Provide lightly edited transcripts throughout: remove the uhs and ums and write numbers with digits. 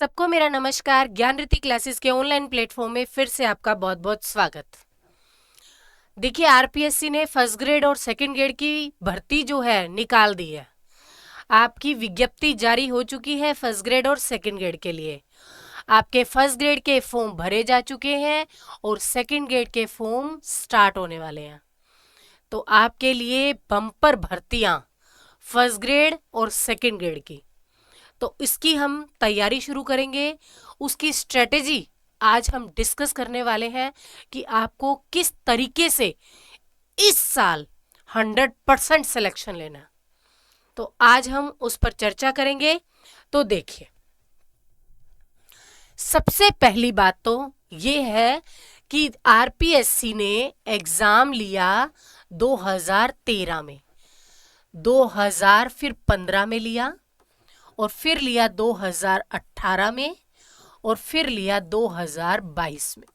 सबको मेरा नमस्कार। ज्ञानरिति क्लासेस के ऑनलाइन प्लेटफॉर्म में फिर से आपका बहुत बहुत स्वागत। देखिए, आरपीएससी ने फर्स्ट ग्रेड और सेकंड ग्रेड की भर्ती जो है निकाल दी है। आपकी विज्ञप्ति जारी हो चुकी है फर्स्ट ग्रेड और सेकंड ग्रेड के लिए। आपके फर्स्ट ग्रेड के फॉर्म भरे जा चुके हैं और सेकंड ग्रेड के फॉर्म स्टार्ट होने वाले हैं। तो आपके लिए बम्पर भर्तियां फर्स्ट ग्रेड और सेकंड ग्रेड की, तो इसकी हम तैयारी शुरू करेंगे। उसकी स्ट्रेटेजी आज हम डिस्कस करने वाले हैं कि आपको किस तरीके से इस साल 100% सिलेक्शन लेना। तो आज हम उस पर चर्चा करेंगे। तो देखिए, सबसे पहली बात तो ये है कि आरपीएससी ने एग्जाम लिया 2013 में, 2000 फिर 15 में लिया और फिर लिया 2018 में और फिर लिया 2022 में।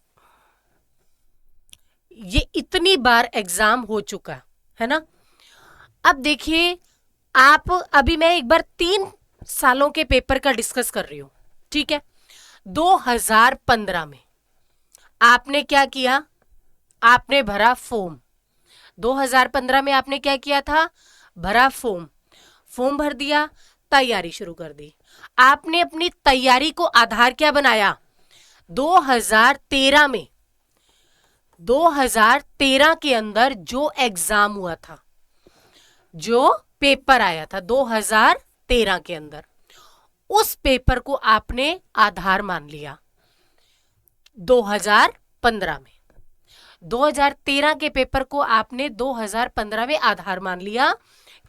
ये इतनी बार एग्जाम हो चुका है ना। अब देखिए, आप अभी मैं एक बार 3 सालों के पेपर का डिस्कस कर रही हूं, ठीक है। 2015 में आपने क्या किया? आपने भरा फॉर्म। 2015 में आपने क्या किया था? भरा फॉर्म। फॉर्म भर दिया, तैयारी शुरू कर दी। आपने अपनी तैयारी को आधार क्या बनाया? 2013 में, 2013 के अंदर जो एग्जाम हुआ था, जो पेपर आया था 2013 के अंदर, उस पेपर को आपने आधार मान लिया 2015 में। 2013 के पेपर को आपने 2015 में आधार मान लिया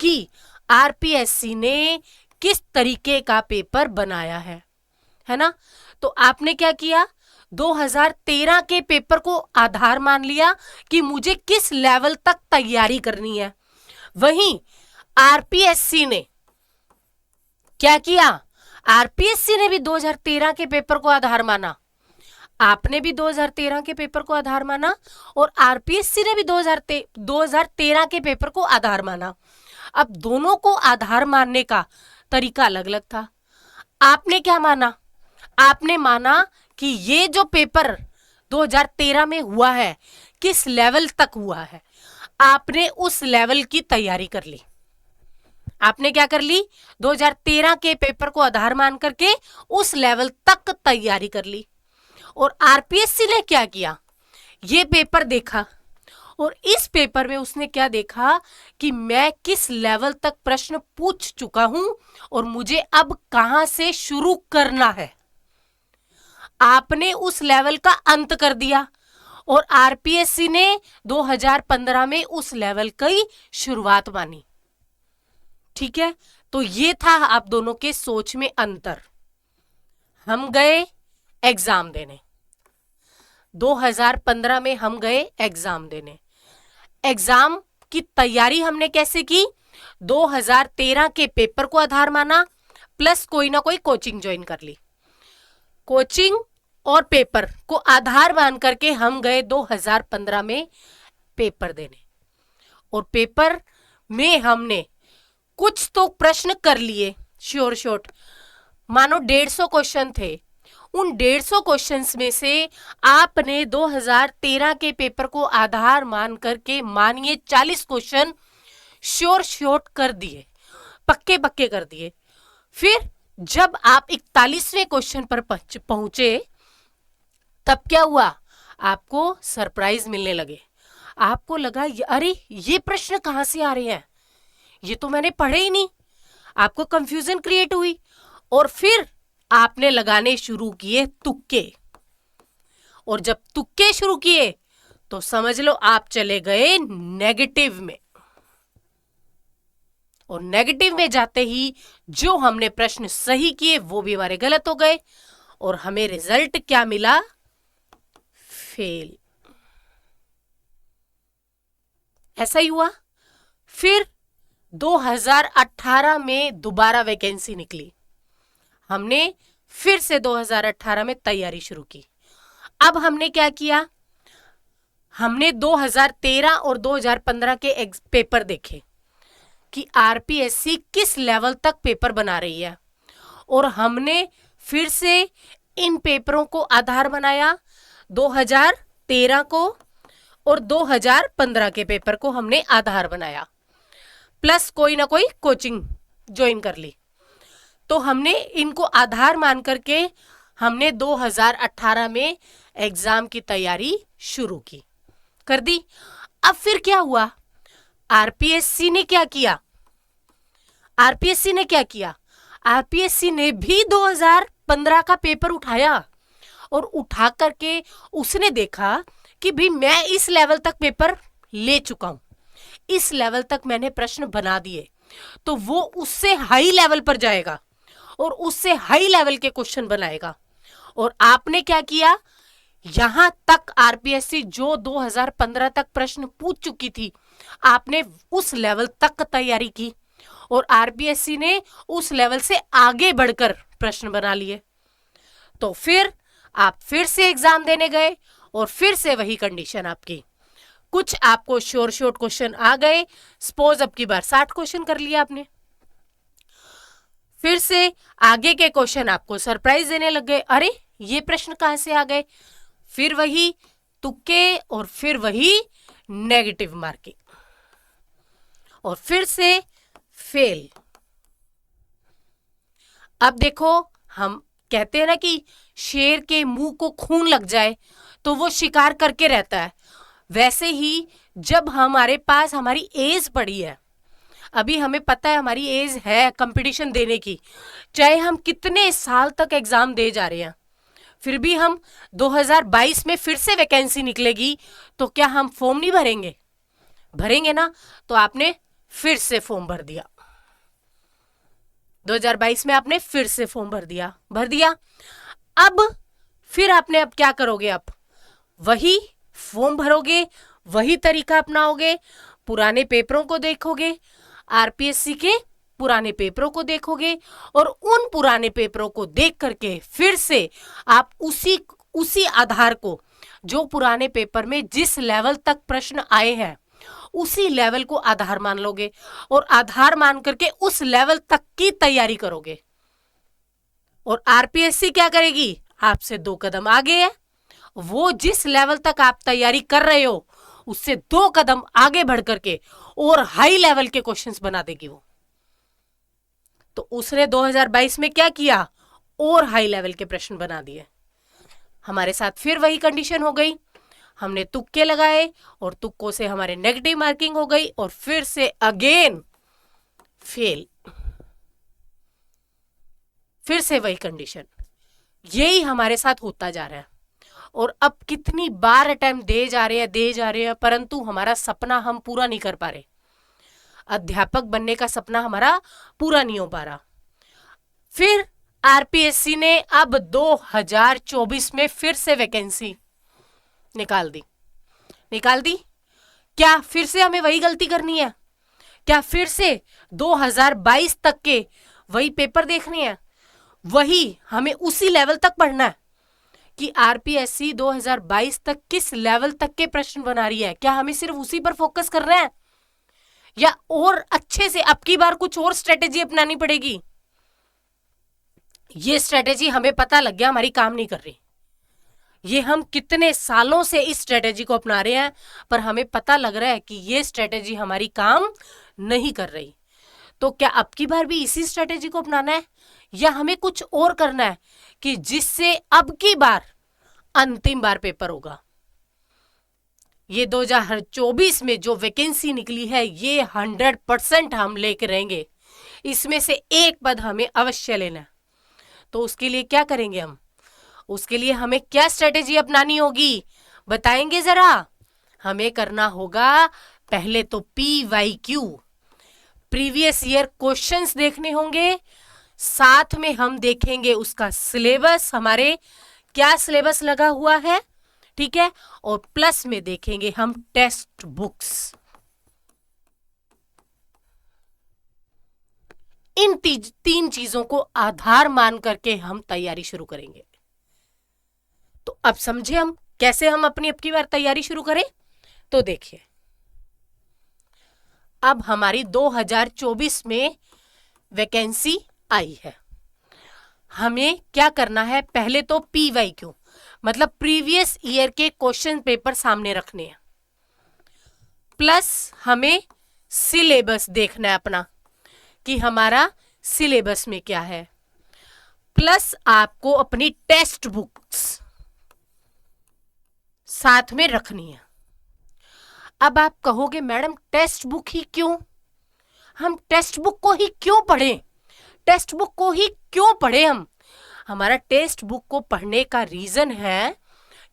कि आरपीएससी ने किस तरीके का पेपर बनाया है ना। तो आपने क्या किया? 2013 के पेपर को आधार मान लिया कि मुझे किस लेवल तक तैयारी करनी है। वहीं आरपीएससी ने क्या किया? आरपीएससी ने भी 2013 के पेपर को आधार माना, आपने भी 2013 के पेपर को आधार माना और आरपीएससी ने भी 2013 के पेपर को आधार माना। अब दोनों को आधार मानने का तरीका अलग अलग था। आपने क्या माना? आपने माना कि ये जो पेपर 2013 में हुआ है, किस लेवल तक हुआ है, आपने उस लेवल की तैयारी कर ली। आपने क्या कर ली? 2013 के पेपर को आधार मान करके उस लेवल तक तैयारी कर ली। और आरपीएससी ने क्या किया? ये पेपर देखा और इस पेपर में उसने क्या देखा कि मैं किस लेवल तक प्रश्न पूछ चुका हूं और मुझे अब कहां से शुरू करना है। आपने उस लेवल का अंत कर दिया और आरपीएससी ने 2015 में उस लेवल की शुरुआत मानी, ठीक है। तो ये था आप दोनों के सोच में अंतर। हम गए एग्जाम देने, 2015 में हम गए एग्जाम देने। एग्जाम की तैयारी हमने कैसे की? 2013 के पेपर को आधार माना प्लस कोई ना कोई कोचिंग ज्वाइन कर ली। कोचिंग और पेपर को आधार मान करके हम गए 2015 में पेपर देने और पेपर में हमने कुछ तो प्रश्न कर लिए शॉर्ट। मानो 150 क्वेश्चन थे। उन 150 क्वेश्चंस में से आपने 2013 के पेपर को आधार मान करके मानिए 40 क्वेश्चन शॉर्ट कर दिए, पक्के कर दिए। फिर जब आप 41वें क्वेश्चन पर पहुंचे, तब क्या हुआ? आपको सरप्राइज मिलने लगे। आपको लगा अरे ये प्रश्न कहां से आ रहे हैं, ये तो मैंने पढ़े ही नहीं। आपको कंफ्यूजन क्रिएट हुई और फिर आपने लगाने शुरू किए तुक्के। और जब तुक्के शुरू किए तो समझ लो आप चले गए नेगेटिव में। और नेगेटिव में जाते ही जो हमने प्रश्न सही किए वो भी हमारे गलत हो गए और हमें रिजल्ट क्या मिला? फेल। ऐसा ही हुआ। फिर 2018 में दोबारा वैकेंसी निकली। हमने फिर से 2018 में तैयारी शुरू की। अब हमने क्या किया? हमने 2013 और 2015 के पेपर देखे कि आरपीएससी किस लेवल तक पेपर बना रही है और हमने फिर से इन पेपरों को आधार बनाया, 2013 को और 2015 के पेपर को हमने आधार बनाया, प्लस कोई ना कोई कोचिंग ज्वाइन कर ली। तो हमने इनको आधार मान करके हमने 2018 में एग्जाम की तैयारी शुरू की, कर दी। अब फिर क्या हुआ, आरपीएससी ने क्या किया, आरपीएससी ने क्या किया, आरपीएससी ने भी 2015 का पेपर उठाया और उठा करके उसने देखा कि भाई मैं इस लेवल तक पेपर ले चुका हूं, इस लेवल तक मैंने प्रश्न बना दिए, तो वो उससे हाई लेवल पर जाएगा और उससे हाई लेवल के क्वेश्चन बनाएगा। और आपने क्या किया, यहां तक आरपीएससी जो 2015 तक प्रश्न पूछ चुकी थी, आपने उस लेवल तक तैयारी की और आरपीएससी ने उस लेवल से आगे बढ़कर प्रश्न बना लिए। तो फिर आप फिर से एग्जाम देने गए और फिर से वही कंडीशन आपकी, कुछ आपको शॉर्ट क्वेश्चन आ गए, सपोज अब की बार 60 क्वेश्चन कर लिया आपने, फिर से आगे के क्वेश्चन आपको सरप्राइज देने लग गए, अरे ये प्रश्न कहां से आ गए, फिर वही तुक्के और फिर वही नेगेटिव मार्किंग और फिर से फेल। अब देखो, हम कहते हैं ना कि शेर के मुंह को खून लग जाए तो वो शिकार करके रहता है, वैसे ही जब हमारे पास हमारी एज पड़ी है, अभी हमें पता है हमारी एज है कंपटीशन देने की, चाहे हम कितने साल तक एग्जाम दे जा रहे हैं, फिर भी हम 2022 में फिर से वैकेंसी निकलेगी तो क्या हम फॉर्म नहीं भरेंगे, भरेंगे ना। तो आपने फिर से फॉर्म भर दिया, 2022 में आपने फिर से फॉर्म भर दिया। अब फिर आपने अब क्या करोगे, अब वही फॉर्म भरोगे, वही तरीका अपनाओगे, पुराने पेपरों को देखोगे, आरपीएससी के पुराने पेपरों को देखोगे और उन पुराने पेपरों को देख करके फिर से आप उसी आधार को, जो पुराने पेपर में जिस लेवल तक प्रश्न आए हैं उसी लेवल को आधार मान लोगे और आधार मान करके उस लेवल तक की तैयारी करोगे। और आरपीएससी क्या करेगी, आपसे 2 कदम आगे है, वो जिस लेवल तक आप तैयारी कर रहे हो उससे 2 कदम आगे बढ़ करके और हाई लेवल के क्वेश्चंस बना देगी वो। तो उसने 2022 में क्या किया, और हाई लेवल के प्रश्न बना दिए। हमारे साथ फिर वही कंडीशन हो गई, हमने तुक्के लगाए और तुक्कों से हमारे नेगेटिव मार्किंग हो गई और फिर से अगेन फेल, फिर से वही कंडीशन, यही हमारे साथ होता जा रहा है। और अब कितनी बार अटेम्प्ट दे जा रहे हैं परंतु हमारा सपना हम पूरा नहीं कर पा रहे, अध्यापक बनने का सपना हमारा पूरा नहीं हो पा रहा। फिर आरपीएससी ने अब 2024 में फिर से वैकेंसी निकाल दी। क्या फिर से हमें वही गलती करनी है, क्या फिर से 2022 तक के वही पेपर देखने हैं, वही हमें उसी लेवल तक पढ़ना है कि आरपीएससी 2022 तक किस लेवल तक के प्रश्न बना रही है, क्या हमें सिर्फ उसी पर फोकस करना है या और अच्छे से अब की बार कुछ और स्ट्रेटेजी अपनानी पड़ेगी। ये स्ट्रेटेजी हमें पता लग गया हमारी काम नहीं कर रही, ये हम कितने सालों से इस स्ट्रेटेजी को अपना रहे हैं पर हमें पता लग रहा है कि ये स्ट्रेटेजी हमारी काम नहीं कर रही। तो क्या अब की बार भी इसी स्ट्रेटेजी को अपनाना है या हमें कुछ और करना है कि जिससे अब की बार अंतिम बार पेपर होगा। ये 2024 में जो वैकेंसी निकली है ये 100% हम लेके रहेंगे, इसमें से एक पद हमें अवश्य लेना है। तो उसके लिए क्या करेंगे हम, उसके लिए हमें क्या स्ट्रेटेजी अपनानी होगी बताएंगे जरा। हमें करना होगा पहले तो PYQ, प्रीवियस ईयर क्वेश्चंस देखने होंगे, साथ में हम देखेंगे उसका सिलेबस, हमारे क्या सिलेबस लगा हुआ है, ठीक है, और प्लस में देखेंगे हम टेक्स्ट बुक्स। इन 3 चीजों को आधार मान करके हम तैयारी शुरू करेंगे। तो अब समझे हम कैसे हम अपनी अब की बार तैयारी शुरू करें। तो देखिए, अब हमारी 2024 में वैकेंसी आई है, हमें क्या करना है, पहले तो PYQ मतलब प्रीवियस ईयर के क्वेश्चन पेपर सामने रखने हैं, प्लस हमें सिलेबस देखना है अपना कि हमारा सिलेबस में क्या है, प्लस आपको अपनी टेक्स्ट बुक्स साथ में रखनी है। अब आप कहोगे मैडम टेक्स्ट बुक ही क्यों, हम टेक्स्ट बुक को ही क्यों पढ़ें, टेक्स्ट बुक को ही क्यों पढ़े हम। हमारा टेक्स्ट बुक को पढ़ने का रीजन है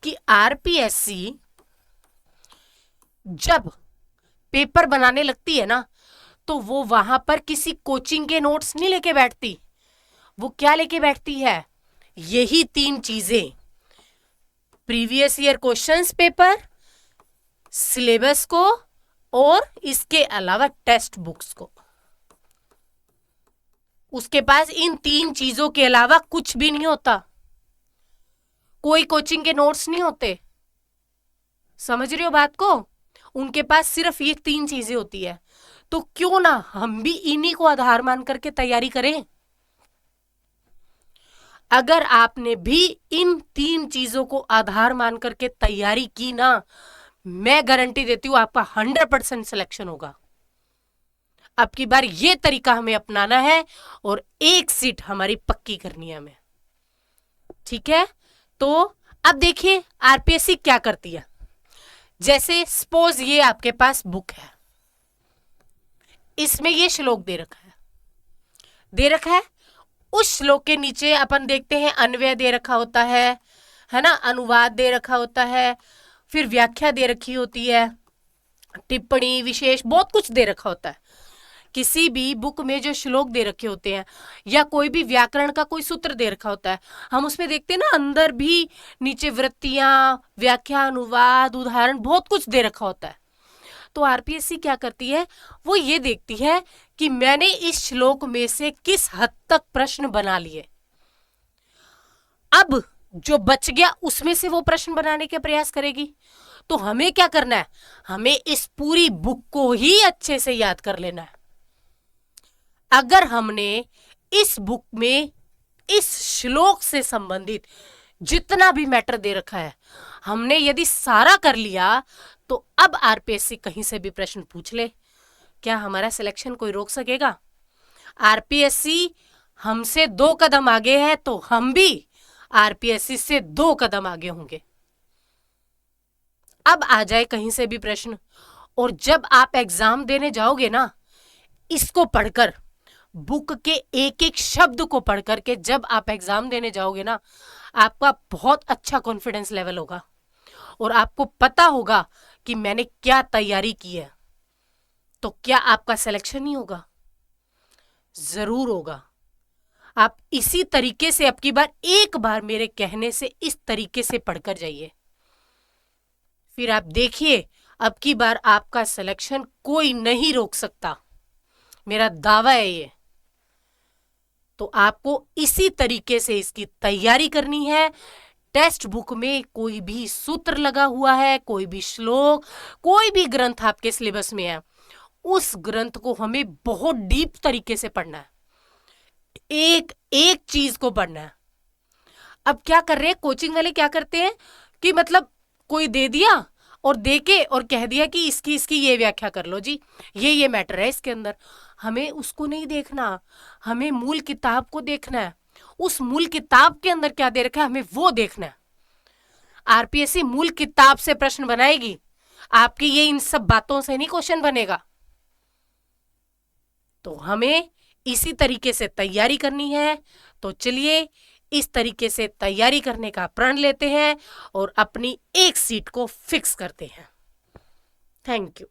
कि आरपीएससी जब पेपर बनाने लगती है ना, तो वो वहां पर किसी कोचिंग के नोट्स नहीं लेके बैठती, वो क्या लेके बैठती है, यही 3 चीजें, previous year questions paper, syllabus को और इसके अलावा टेक्स्ट बुक्स को। उसके पास इन 3 चीजों के अलावा कुछ भी नहीं होता, कोई कोचिंग के नोट्स नहीं होते, समझ रहे हो बात को, उनके पास सिर्फ ये 3 चीजें होती है। तो क्यों ना हम भी इन्हीं को आधार मान करके तैयारी करें। अगर आपने भी इन 3 चीजों को आधार मान करके तैयारी की ना, मैं गारंटी देती हूं आपका 100% सिलेक्शन होगा। अब की बार ये तरीका हमें अपनाना है और 1 सीट हमारी पक्की करनी है हमें, ठीक है। तो अब देखिए आरपीएससी क्या करती है। जैसे सपोज ये आपके पास बुक है, इसमें ये श्लोक दे रखा है, उस श्लोक के नीचे अपन देखते हैं अन्वय दे रखा होता है ना, अनुवाद दे रखा होता है, फिर व्याख्या दे रखी होती है, टिप्पणी विशेष बहुत कुछ दे रखा होता है। किसी भी बुक में जो श्लोक दे रखे होते हैं या कोई भी व्याकरण का कोई सूत्र दे रखा होता है, हम उसमें देखते हैं ना अंदर भी नीचे वृत्तियां, व्याख्या, अनुवाद, उदाहरण बहुत कुछ दे रखा होता है। तो आरपीएससी क्या करती है, वो ये देखती है कि मैंने इस श्लोक में से किस हद तक प्रश्न बना लिए, अब जो बच गया उसमें से वो प्रश्न बनाने के प्रयास करेगी। तो हमें क्या करना है, हमें इस पूरी बुक को ही अच्छे से याद कर लेना है। अगर हमने इस बुक में इस श्लोक से संबंधित जितना भी मैटर दे रखा है, हमने यदि सारा कर लिया, तो अब आरपीएससी कहीं से भी प्रश्न पूछ ले, क्या हमारा सिलेक्शन कोई रोक सकेगा। आरपीएससी हमसे 2 कदम आगे है, तो हम भी आरपीएससी से 2 कदम आगे होंगे। अब आ जाए कहीं से भी प्रश्न, और जब आप एग्जाम देने जाओगे ना, इसको पढ़कर, बुक के एक एक शब्द को पढ़ करके जब आप एग्जाम देने जाओगे ना, आपका बहुत अच्छा कॉन्फिडेंस लेवल होगा और आपको पता होगा कि मैंने क्या तैयारी की है। तो क्या आपका सिलेक्शन नहीं होगा, जरूर होगा। आप इसी तरीके से अब की बार, एक बार मेरे कहने से इस तरीके से पढ़कर जाइए, फिर आप देखिए अब की बार आपका सिलेक्शन कोई नहीं रोक सकता, मेरा दावा है ये। तो आपको इसी तरीके से इसकी तैयारी करनी है। टेक्स्ट बुक में कोई भी सूत्र लगा हुआ है, कोई भी श्लोक, कोई भी ग्रंथ आपके सिलेबस में है, उस ग्रंथ को हमें बहुत डीप तरीके से पढ़ना है, एक एक चीज को पढ़ना है। अब क्या कर रहे हैं कोचिंग वाले, क्या करते हैं कि मतलब कोई दे दिया और देके और कह दिया कि इसकी ये व्याख्या कर लो जी, ये मैटर है इसके अंदर। हमें उसको नहीं देखना, हमें मूल किताब को देखना है, उस मूल किताब के अंदर क्या दे रखा है हमें वो देखना है। आरपीएससी मूल किताब से प्रश्न बनाएगी, आपकी ये इन सब बातों से नहीं क्वेश्चन बनेगा। तो हमें इसी तरीके से तैयारी करनी है। तो चलिए इस तरीके से तैयारी करने का प्रण लेते हैं और अपनी 1 सीट को फिक्स करते हैं। Thank you.